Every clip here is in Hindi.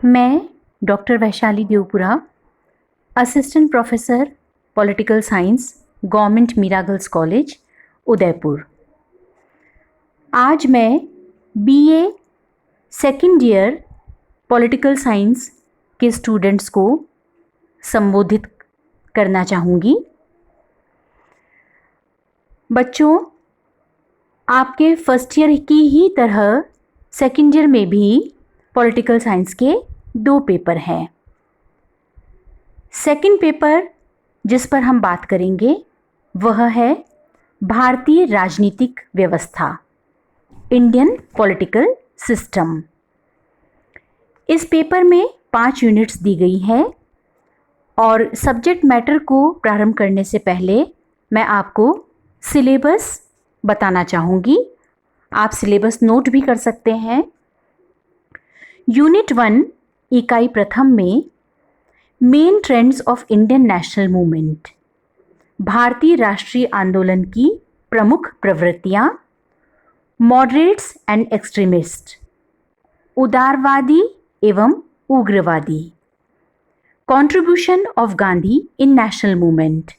मैं doctor Vaishali Devpura, assistant professor political science, government Meera girls college, Udaipur. आज मैं BA second year political science के स्टूडेंट्स को संबोधित करना चाहूँगी। बच्चों, आपके फर्स्ट ईयर की ही तरह सेकेंड ईयर में भी पॉलिटिकल साइंस के 2 पेपर हैं। सेकंड पेपर जिस पर हम बात करेंगे वह है भारतीय राजनीतिक व्यवस्था, इंडियन पॉलिटिकल सिस्टम। इस पेपर में 5 यूनिट्स दी गई है और सब्जेक्ट मैटर को प्रारंभ करने से पहले मैं आपको सिलेबस बताना चाहूँगी। आप सिलेबस नोट भी कर सकते हैं। यूनिट 1 इकाई प्रथम में main trends of Indian national movement, भारतीय राष्ट्रीय आंदोलन की प्रमुख प्रवृत्तियाँ, मॉडरेट्स एंड एक्सट्रीमिस्ट, उदारवादी एवं उग्रवादी, contribution of Gandhi in national movement,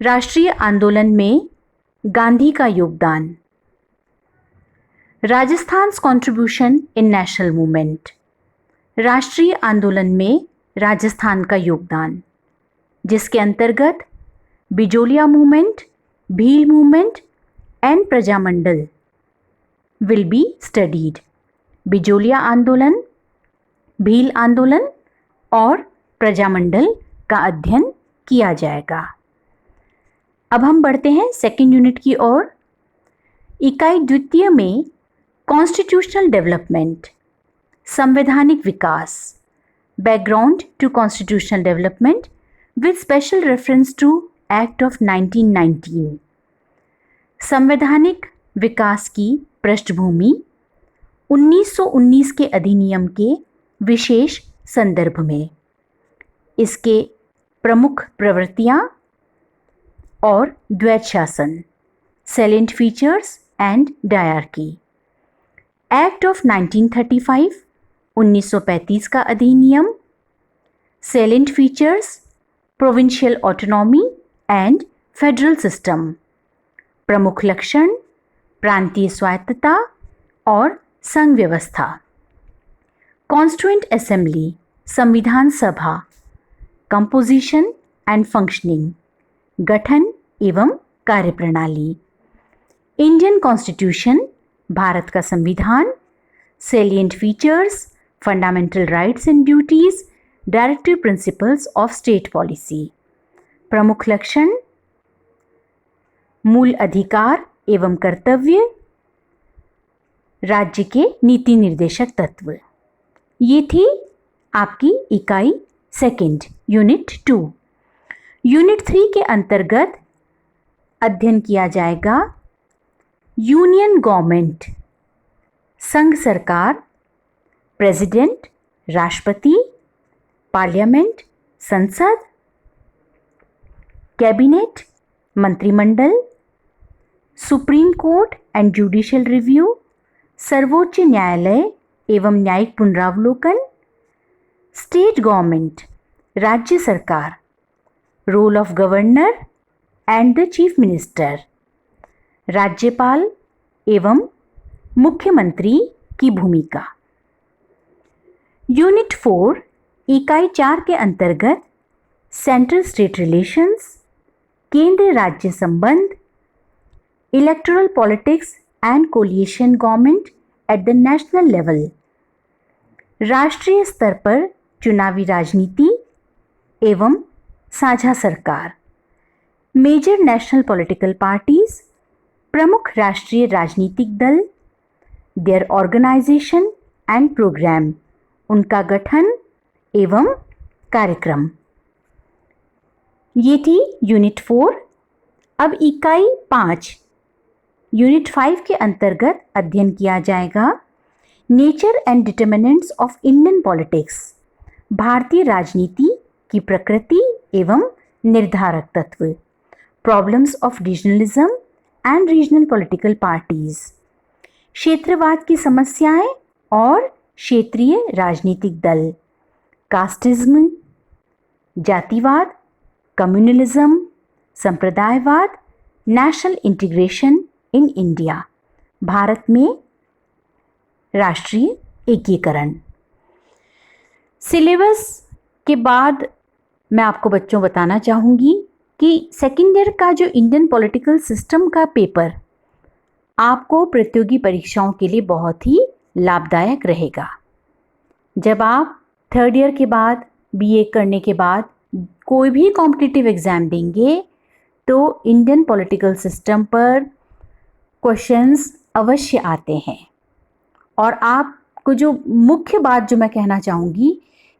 राष्ट्रीय आंदोलन में गांधी का योगदान, राजस्थान्स कंट्रीब्यूशन इन नेशनल मूवमेंट, राष्ट्रीय आंदोलन में राजस्थान का योगदान, जिसके अंतर्गत Bijolia movement, Bhil movement and Prajamandal will be studied. Bijolia आंदोलन, भील आंदोलन और प्रजामंडल का अध्ययन किया जाएगा। अब हम बढ़ते हैं सेकेंड यूनिट की ओर। इकाई द्वितीय में कॉन्स्टिट्यूशनल डेवलपमेंट, संवैधानिक विकास, background to constitutional development with special reference to act of 1919, संवैधानिक विकास की पृष्ठभूमि 1919 के अधिनियम के विशेष संदर्भ में, इसके प्रमुख प्रवृत्तियाँ और द्वैत शासन, salient features and dyarchy, act of 1935 1935 का अधिनियम, salient features, provincial autonomy and federal system, प्रमुख लक्षण, प्रांतीय स्वायत्तता और संघ व्यवस्था, कॉन्स्टिट्यूएंट असेंबली, संविधान सभा, कंपोजिशन एंड फंक्शनिंग, गठन एवं कार्यप्रणाली, इंडियन कॉन्स्टिट्यूशन, भारत का संविधान, salient features, fundamental rights and duties, directive principles of state policy, प्रमुख लक्षण, मूल अधिकार एवं कर्तव्य, राज्य के नीति निर्देशक तत्व। ये थी आपकी इकाई सेकंड, यूनिट 2। यूनिट 3 के अंतर्गत अध्ययन किया जाएगा यूनियन गवर्नमेंट, संघ सरकार, प्रेसिडेंट, राष्ट्रपति, पार्लियामेंट, संसद, कैबिनेट, मंत्रिमंडल, supreme court and judicial review, सर्वोच्च न्यायालय एवं न्यायिक पुनरावलोकन, स्टेट गवर्नमेंट, राज्य सरकार, role of governor and the chief minister, राज्यपाल एवं मुख्यमंत्री की भूमिका। यूनिट 4 इकाई 4 के अंतर्गत सेंट्रल स्टेट रिलेशंस, केंद्र राज्य संबंध, electoral politics and coalition government at the national level, राष्ट्रीय स्तर पर चुनावी राजनीति एवं साझा सरकार, मेजर नेशनल पॉलिटिकल पार्टीज, प्रमुख राष्ट्रीय राजनीतिक दल, देयर ऑर्गेनाइजेशन एंड प्रोग्राम, उनका गठन एवं कार्यक्रम। ये थी यूनिट 4। अब इकाई 5 यूनिट 5 के अंतर्गत अध्ययन किया जाएगा nature and determinants of Indian politics, भारतीय राजनीति की प्रकृति एवं निर्धारक तत्व, problems of regionalism and regional political parties, क्षेत्रवाद की समस्याएं और क्षेत्रीय राजनीतिक दल, कास्टिज्म, जातिवाद, कम्युनलिज्म, संप्रदायवाद, national integration in India, Bharat में राष्ट्रीय एकीकरण। सिलेबस के बाद मैं आपको बच्चों बताना चाहूँगी कि सेकेंड ईयर का जो इंडियन पॉलिटिकल सिस्टम का पेपर आपको प्रतियोगी परीक्षाओं के लिए बहुत ही लाभदायक रहेगा। जब आप थर्ड ईयर के बाद बीए करने के बाद कोई भी कॉम्पिटिटिव एग्ज़ाम देंगे तो इंडियन पॉलिटिकल सिस्टम पर क्वेश्चंस अवश्य आते हैं। और आपको जो मुख्य बात जो मैं कहना चाहूँगी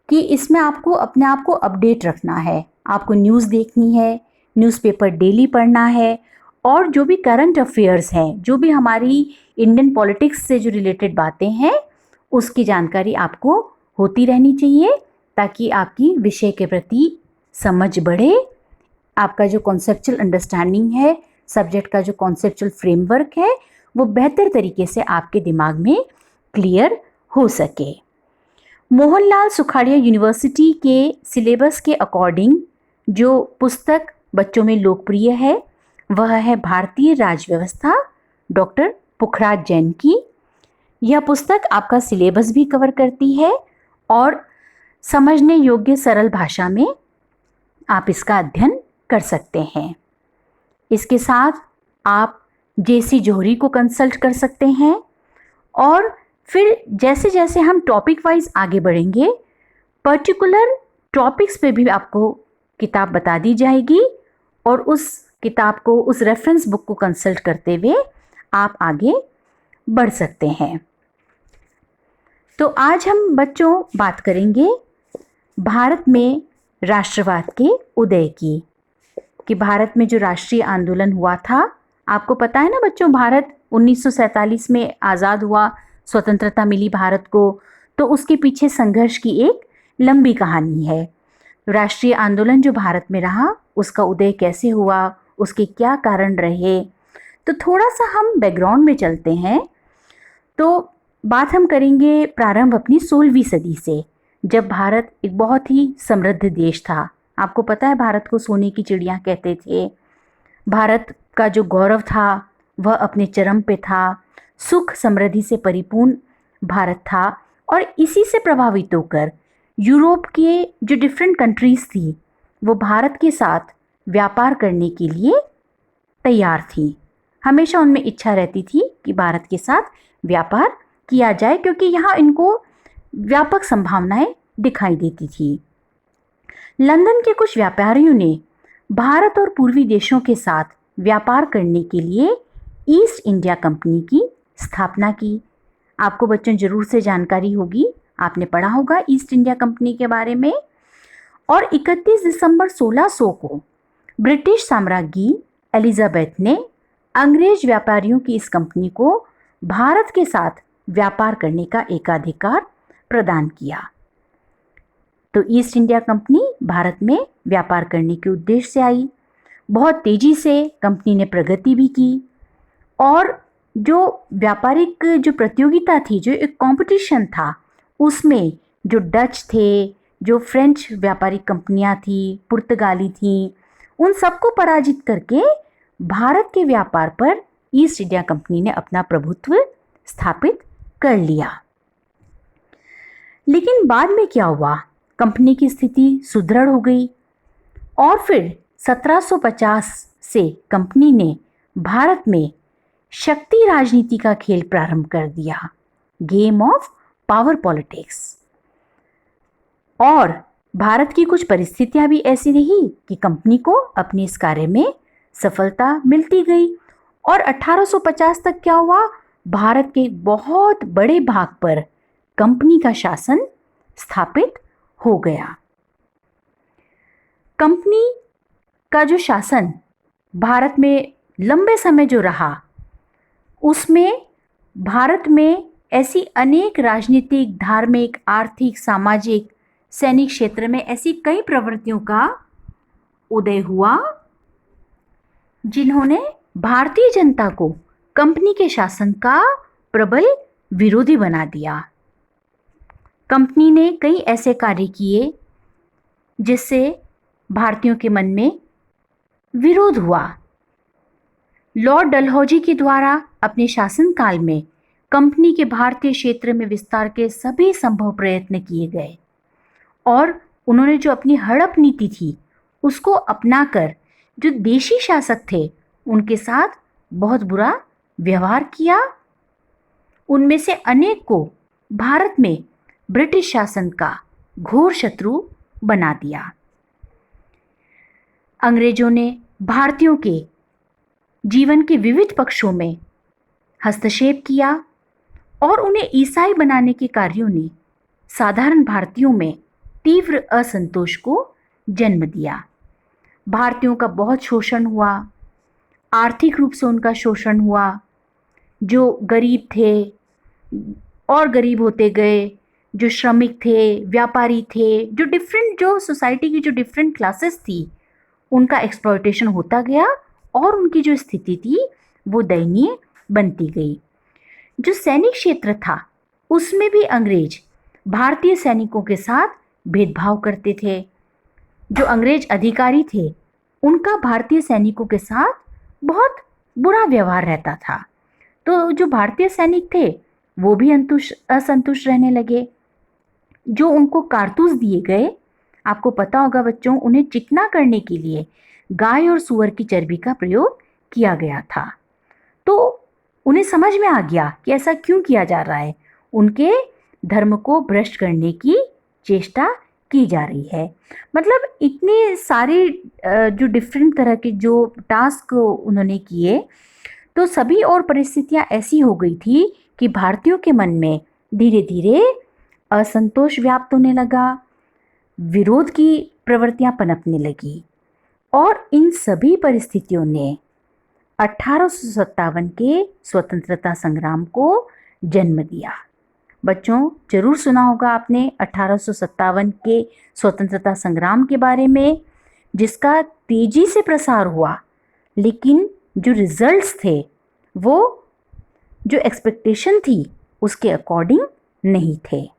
कि इसमें आपको अपने आप को अपडेट रखना है। आपको न्यूज़ देखनी है, न्यूज़पेपर डेली पढ़ना है, और जो भी करंट अफेयर्स हैं, जो भी हमारी इंडियन पॉलिटिक्स से जो रिलेटेड बातें हैं, उसकी जानकारी आपको होती रहनी चाहिए ताकि आपकी विषय के प्रति समझ बढ़े, आपका जो कॉन्सेप्चुअल अंडरस्टैंडिंग है, सब्जेक्ट का जो कॉन्सेप्चुअल फ्रेमवर्क है, वो बेहतर तरीके से आपके दिमाग में क्लियर हो सके। मोहनलाल सुखाड़िया यूनिवर्सिटी के सिलेबस के अकॉर्डिंग जो पुस्तक बच्चों में लोकप्रिय है वह है भारतीय राजव्यवस्था, डॉक्टर पुखराज जैन की। यह पुस्तक आपका सिलेबस भी कवर करती है और समझने योग्य सरल भाषा में आप इसका अध्ययन कर सकते हैं। इसके साथ आप जेसी जोहरी को कंसल्ट कर सकते हैं, और फिर जैसे जैसे हम टॉपिक वाइज आगे बढ़ेंगे पर्टिकुलर टॉपिक्स पे भी आपको किताब बता दी जाएगी, और उस किताब को, उस रेफरेंस बुक को कंसल्ट करते हुए आप आगे बढ़ सकते हैं। तो आज हम बच्चों बात करेंगे भारत में राष्ट्रवाद के उदय की, कि भारत में जो राष्ट्रीय आंदोलन हुआ था, आपको पता है ना बच्चों, भारत 1947 में आज़ाद हुआ, स्वतंत्रता मिली भारत को, तो उसके पीछे संघर्ष की एक लंबी कहानी है। राष्ट्रीय आंदोलन जो भारत में रहा, उसका उदय कैसे हुआ, उसके क्या कारण रहे, तो थोड़ा सा हम बैकग्राउंड में चलते हैं। तो बात हम करेंगे प्रारंभ अपनी 16वीं सदी से, जब भारत एक बहुत ही समृद्ध देश था। आपको पता है भारत को सोने की चिड़िया कहते थे। भारत का जो गौरव था वह अपने चरम पे था, सुख समृद्धि से परिपूर्ण भारत था, और इसी से प्रभावित होकर यूरोप के जो डिफरेंट कंट्रीज़ थी वो भारत के साथ व्यापार करने के लिए तैयार थी। हमेशा उनमें इच्छा रहती थी कि भारत के साथ व्यापार किया जाए, क्योंकि यहाँ इनको व्यापक संभावनाएं दिखाई देती थी। लंदन के कुछ व्यापारियों ने भारत और पूर्वी देशों के साथ व्यापार करने के लिए ईस्ट इंडिया कंपनी की स्थापना की। आपको बच्चों जरूर से जानकारी होगी, आपने पढ़ा होगा ईस्ट इंडिया कंपनी के बारे में। और 31 दिसंबर 1600 को ब्रिटिश साम्राज्ञी एलिजाबेथ ने अंग्रेज व्यापारियों की इस कंपनी को भारत के साथ व्यापार करने का एकाधिकार प्रदान किया। तो ईस्ट इंडिया कंपनी भारत में व्यापार करने के उद्देश्य से आई। बहुत तेजी से कंपनी ने प्रगति भी की, और जो व्यापारिक जो प्रतियोगिता थी, जो एक कंपटीशन था, उसमें जो डच थे, जो फ्रेंच व्यापारिक कंपनियां थी, पुर्तगाली थी, उन सबको पराजित करके भारत के व्यापार पर ईस्ट इंडिया कंपनी ने अपना प्रभुत्व स्थापित कर लिया। लेकिन बाद में क्या हुआ, कंपनी की स्थिति सुदृढ़ हो गई, और फिर 1750 से कंपनी ने भारत में शक्ति राजनीति का खेल प्रारंभ कर दिया, गेम ऑफ पावर पॉलिटिक्स। और भारत की कुछ परिस्थितियां भी ऐसी रही कि कंपनी को अपने इस कार्य में सफलता मिलती गई, और 1850 तक क्या हुआ, भारत के बहुत बड़े भाग पर कंपनी का शासन स्थापित हो गया। कंपनी का जो शासन भारत में लंबे समय जो रहा, उसमें भारत में ऐसी अनेक राजनीतिक, धार्मिक, आर्थिक, सामाजिक, सैनिक क्षेत्र में ऐसी कई प्रवृत्तियों का उदय हुआ जिन्होंने भारतीय जनता को कंपनी के शासन का प्रबल विरोधी बना दिया। कंपनी ने कई ऐसे कार्य किए जिससे भारतीयों के मन में विरोध हुआ। लॉर्ड डलहौजी के द्वारा अपने शासनकाल में कंपनी के भारतीय क्षेत्र में विस्तार के सभी संभव प्रयत्न किए गए और उन्होंने जो अपनी हड़प नीति थी उसको अपनाकर जो देशी शासक थे उनके साथ बहुत बुरा व्यवहार किया। उनमें से अनेक को भारत में ब्रिटिश शासन का घोर शत्रु बना दिया। अंग्रेजों ने भारतीयों के जीवन के विविध पक्षों में हस्तक्षेप किया और उन्हें ईसाई बनाने के कार्यों ने साधारण भारतीयों में तीव्र असंतोष को जन्म दिया। भारतीयों का बहुत शोषण हुआ, आर्थिक रूप से उनका शोषण हुआ। जो गरीब थे और गरीब होते गए, जो श्रमिक थे, व्यापारी थे, जो सोसाइटी की जो डिफरेंट क्लासेस थी उनका एक्सप्लॉयटेशन होता गया और उनकी जो स्थिति थी वो दयनीय बनती गई। जो सैनिक क्षेत्र था उसमें भी अंग्रेज भारतीय सैनिकों के साथ भेदभाव करते थे। जो अंग्रेज अधिकारी थे उनका भारतीय सैनिकों के साथ बहुत बुरा व्यवहार रहता था। तो जो भारतीय सैनिक थे वो भी असंतुष्ट रहने लगे। जो उनको कारतूस दिए गए, आपको पता होगा बच्चों, उन्हें चिकना करने के लिए गाय और सूअर की चर्बी का प्रयोग किया गया था। तो उन्हें समझ में आ गया कि ऐसा क्यों किया जा रहा है, उनके धर्म को भ्रष्ट करने की चेष्टा की जा रही है। मतलब इतने सारे जो डिफरेंट तरह के जो टास्क उन्होंने किए, तो सभी और परिस्थितियां ऐसी हो गई थी कि भारतीयों के मन में धीरे धीरे असंतोष व्याप्त होने लगा, विरोध की प्रवृत्तियां पनपने लगी और इन सभी परिस्थितियों ने 1857 के स्वतंत्रता संग्राम को जन्म दिया। बच्चों, जरूर सुना होगा आपने 1857 के स्वतंत्रता संग्राम के बारे में, जिसका तेजी से प्रसार हुआ, लेकिन जो रिजल्ट्स थे वो जो एक्सपेक्टेशन थी उसके अकॉर्डिंग नहीं थे।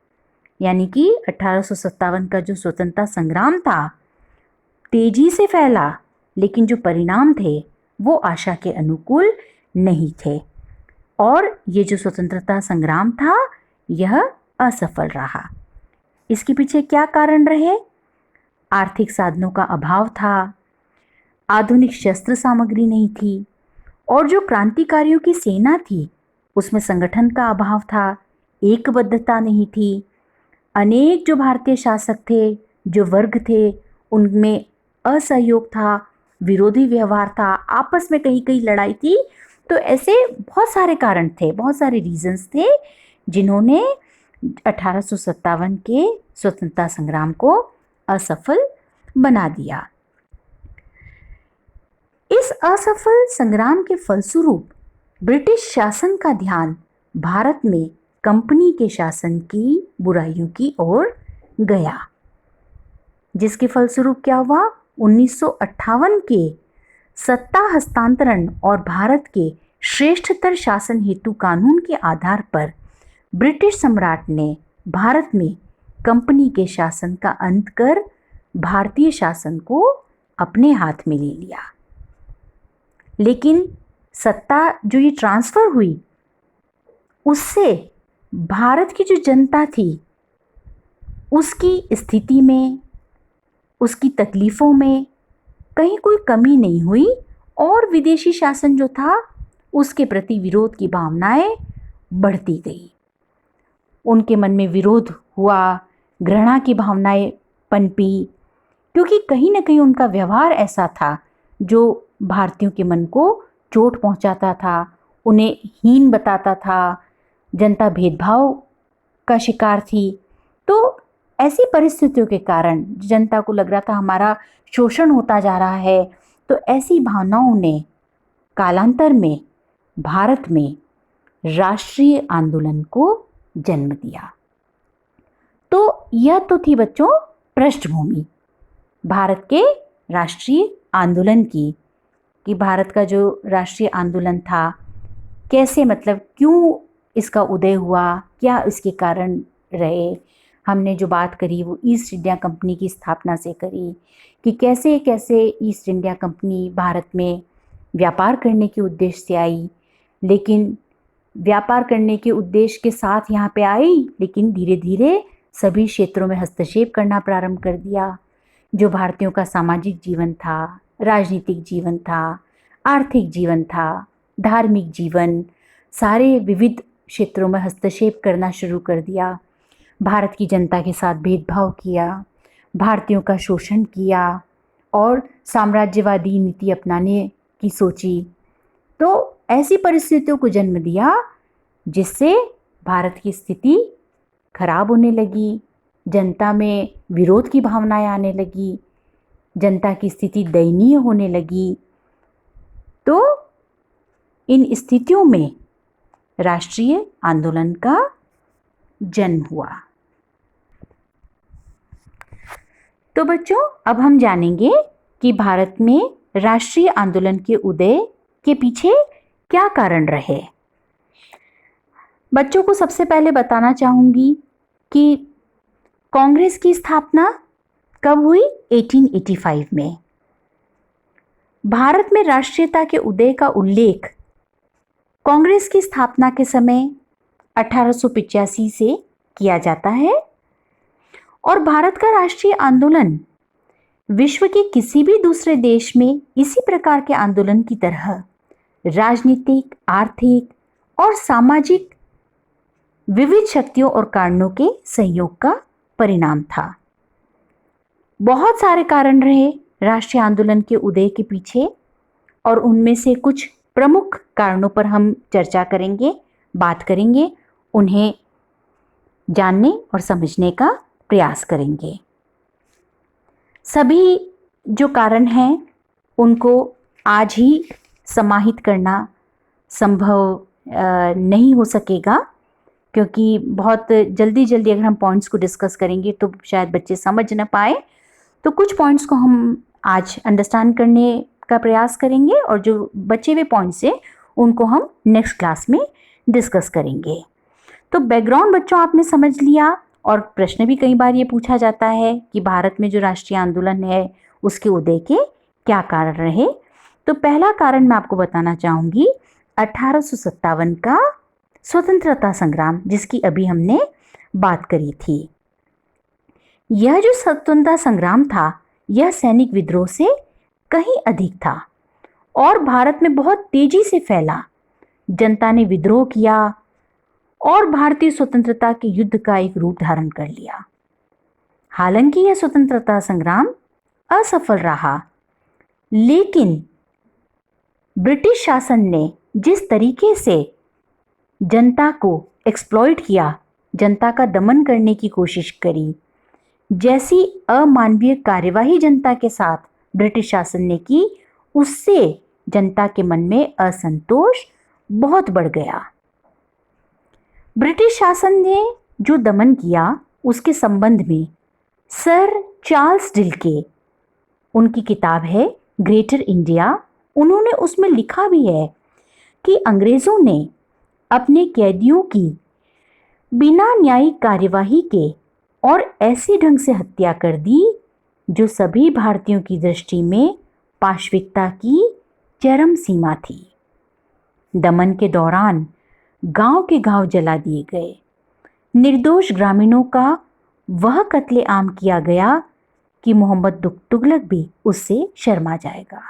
यानी कि 1857 का जो स्वतंत्रता संग्राम था तेजी से फैला, लेकिन जो परिणाम थे वो आशा के अनुकूल नहीं थे और ये जो स्वतंत्रता संग्राम था यह असफल रहा। इसके पीछे क्या कारण रहे? आर्थिक साधनों का अभाव था, आधुनिक शस्त्र सामग्री नहीं थी और जो क्रांतिकारियों की सेना थी उसमें संगठन का अभाव था, एकबद्धता नहीं थी। अनेक जो भारतीय शासक थे, जो वर्ग थे, उनमें असहयोग था, विरोधी व्यवहार था, आपस में कहीं कहीं लड़ाई थी। तो ऐसे बहुत सारे कारण थे, बहुत सारे रीजंस थे जिन्होंने 1857 के स्वतंत्रता संग्राम को असफल बना दिया। इस असफल संग्राम के फलस्वरूप ब्रिटिश शासन का ध्यान भारत में कंपनी के शासन की बुराइयों की ओर गया, जिसके फलस्वरूप क्या हुआ? 1958 के सत्ता हस्तांतरण और भारत के श्रेष्ठतर शासन हेतु कानून के आधार पर ब्रिटिश सम्राट ने भारत में कंपनी के शासन का अंत कर भारतीय शासन को अपने हाथ में ले लिया। लेकिन सत्ता जो ये ट्रांसफ़र हुई उससे भारत की जो जनता थी उसकी स्थिति में, उसकी तकलीफ़ों में कहीं कोई कमी नहीं हुई और विदेशी शासन जो था उसके प्रति विरोध की भावनाएं बढ़ती गई। उनके मन में विरोध हुआ, घृणा की भावनाएं पनपी, क्योंकि कहीं ना कहीं उनका व्यवहार ऐसा था जो भारतीयों के मन को चोट पहुंचाता था, उन्हें हीन बताता था, जनता भेदभाव का शिकार थी। तो ऐसी परिस्थितियों के कारण जनता को लग रहा था हमारा शोषण होता जा रहा है। तो ऐसी भावनाओं ने कालांतर में भारत में राष्ट्रीय आंदोलन को जन्म दिया। तो यह तो थी बच्चों पृष्ठभूमि भारत के राष्ट्रीय आंदोलन की, कि भारत का जो राष्ट्रीय आंदोलन था कैसे, मतलब क्यों इसका उदय हुआ, क्या इसके कारण रहे, हमने जो बात करी वो ईस्ट इंडिया कंपनी की स्थापना से करी कि कैसे कैसे ईस्ट इंडिया कंपनी भारत में व्यापार करने के उद्देश्य से आई, लेकिन व्यापार करने के उद्देश्य के साथ यहाँ पे आई, लेकिन धीरे धीरे सभी क्षेत्रों में हस्तक्षेप करना प्रारंभ कर दिया। जो भारतीयों का सामाजिक जीवन था, राजनीतिक जीवन था, आर्थिक जीवन था, धार्मिक जीवन, सारे विविध क्षेत्रों में हस्तक्षेप करना शुरू कर दिया। भारत की जनता के साथ भेदभाव किया, भारतीयों का शोषण किया और साम्राज्यवादी नीति अपनाने की सोची। तो ऐसी परिस्थितियों को जन्म दिया जिससे भारत की स्थिति खराब होने लगी, जनता में विरोध की भावनाएं आने लगी, जनता की स्थिति दयनीय होने लगी। तो इन स्थितियों में राष्ट्रीय आंदोलन का जन्म हुआ। तो बच्चों, अब हम जानेंगे कि भारत में राष्ट्रीय आंदोलन के उदय के पीछे क्या कारण रहे। बच्चों को सबसे पहले बताना चाहूंगी कि कांग्रेस की स्थापना कब हुई? 1885 में। भारत में राष्ट्रीयता के उदय का उल्लेख कांग्रेस की स्थापना के समय 1885 से किया जाता है और भारत का राष्ट्रीय आंदोलन विश्व के किसी भी दूसरे देश में इसी प्रकार के आंदोलन की तरह राजनीतिक, आर्थिक और सामाजिक विविध शक्तियों और कारणों के संयोग का परिणाम था। बहुत सारे कारण रहे राष्ट्रीय आंदोलन के उदय के पीछे और उनमें से कुछ प्रमुख कारणों पर हम चर्चा करेंगे, बात करेंगे, उन्हें जानने और समझने का प्रयास करेंगे। सभी जो कारण हैं उनको आज ही समाहित करना संभव नहीं हो सकेगा, क्योंकि बहुत जल्दी जल्दी अगर हम पॉइंट्स को डिस्कस करेंगे तो शायद बच्चे समझ ना पाए। तो कुछ पॉइंट्स को हम आज अंडरस्टैंड करने का प्रयास करेंगे और जो बचे हुए पॉइंट्स हैं उनको हम नेक्स्ट क्लास में डिस्कस करेंगे। तो बैकग्राउंड बच्चों आपने समझ लिया और प्रश्न भी कई बार ये पूछा जाता है कि भारत में जो राष्ट्रीय आंदोलन है उसके उदय के क्या कारण रहे। तो पहला कारण मैं आपको बताना चाहूँगी 1857 का स्वतंत्रता संग्राम, जिसकी अभी हमने बात करी थी। यह जो स्वतंत्रता संग्राम था यह सैनिक विद्रोह से कहीं अधिक था और भारत में बहुत तेजी से फैला। जनता ने विद्रोह किया और भारतीय स्वतंत्रता के युद्ध का एक रूप धारण कर लिया। हालांकि यह स्वतंत्रता संग्राम असफल रहा, लेकिन ब्रिटिश शासन ने जिस तरीके से जनता को एक्सप्लॉइट किया, जनता का दमन करने की कोशिश करी, जैसी अमानवीय कार्यवाही जनता के साथ ब्रिटिश शासन ने की, उससे जनता के मन में असंतोष बहुत बढ़ गया। ब्रिटिश शासन ने जो दमन किया उसके संबंध में सर चार्ल्स डिल्के, उनकी किताब है ग्रेटर इंडिया, उन्होंने उसमें लिखा भी है कि अंग्रेज़ों ने अपने कैदियों की बिना न्यायिक कार्यवाही के और ऐसे ढंग से हत्या कर दी जो सभी भारतीयों की दृष्टि में पाशविकता की चरम सीमा थी। दमन के दौरान गांव के गांव जला दिए गए, निर्दोष ग्रामीणों का वह कत्लेआम किया गया कि मोहम्मद तुगलक भी उससे शर्मा जाएगा।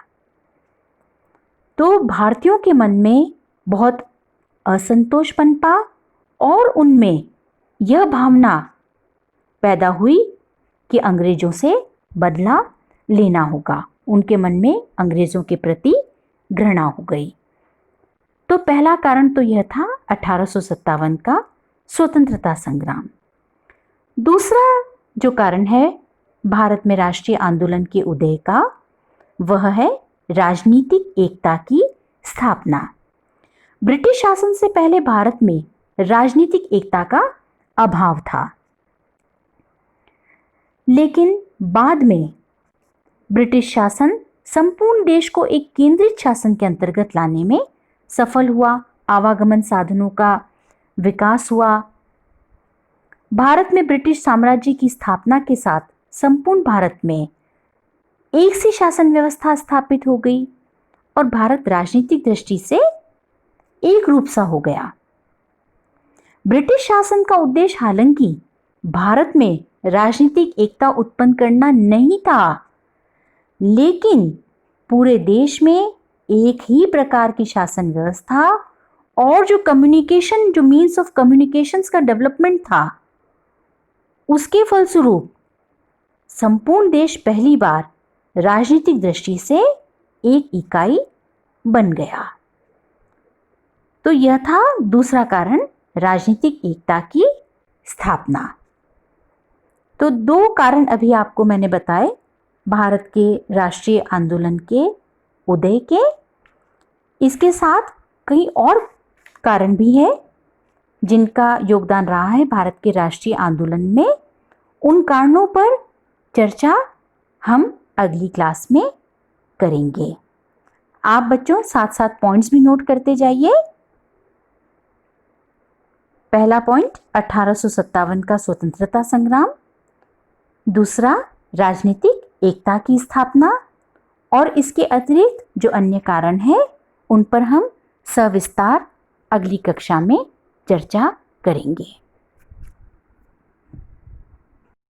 तो भारतीयों के मन में बहुत असंतोष पनपा और उनमें यह भावना पैदा हुई कि अंग्रेजों से बदला लेना होगा। उनके मन में अंग्रेजों के प्रति घृणा हो गई। तो पहला कारण तो यह था 1857 का स्वतंत्रता संग्राम। दूसरा जो कारण है भारत में राष्ट्रीय आंदोलन के उदय का, वह है राजनीतिक एकता की स्थापना। ब्रिटिश शासन से पहले भारत में राजनीतिक एकता का अभाव था, लेकिन बाद में ब्रिटिश शासन संपूर्ण देश को एक केंद्रित शासन के अंतर्गत लाने में सफल हुआ। आवागमन साधनों का विकास हुआ, भारत में ब्रिटिश साम्राज्य की स्थापना के साथ संपूर्ण भारत में एक सी शासन व्यवस्था स्थापित हो गई और भारत राजनीतिक दृष्टि से एक रूप सा हो गया। ब्रिटिश शासन का उद्देश्य हालांकि भारत में राजनीतिक एकता उत्पन्न करना नहीं था, लेकिन पूरे देश में एक ही प्रकार की शासन व्यवस्था और जो मीन्स ऑफ कम्युनिकेशंस का डेवलपमेंट था, उसके फलस्वरूप संपूर्ण देश पहली बार राजनीतिक दृष्टि से एक इकाई बन गया। तो यह था दूसरा कारण, राजनीतिक एकता की स्थापना। तो दो कारण अभी आपको मैंने बताए भारत के राष्ट्रीय आंदोलन के उदय के। इसके साथ कई और कारण भी है जिनका योगदान रहा है भारत के राष्ट्रीय आंदोलन में। उन कारणों पर चर्चा हम अगली क्लास में करेंगे। आप बच्चों साथ साथ पॉइंट्स भी नोट करते जाइए। पहला पॉइंट 1857 का स्वतंत्रता संग्राम, दूसरा राजनीतिक एकता की स्थापना, और इसके अतिरिक्त जो अन्य कारण हैं उन पर हम सविस्तार अगली कक्षा में चर्चा करेंगे।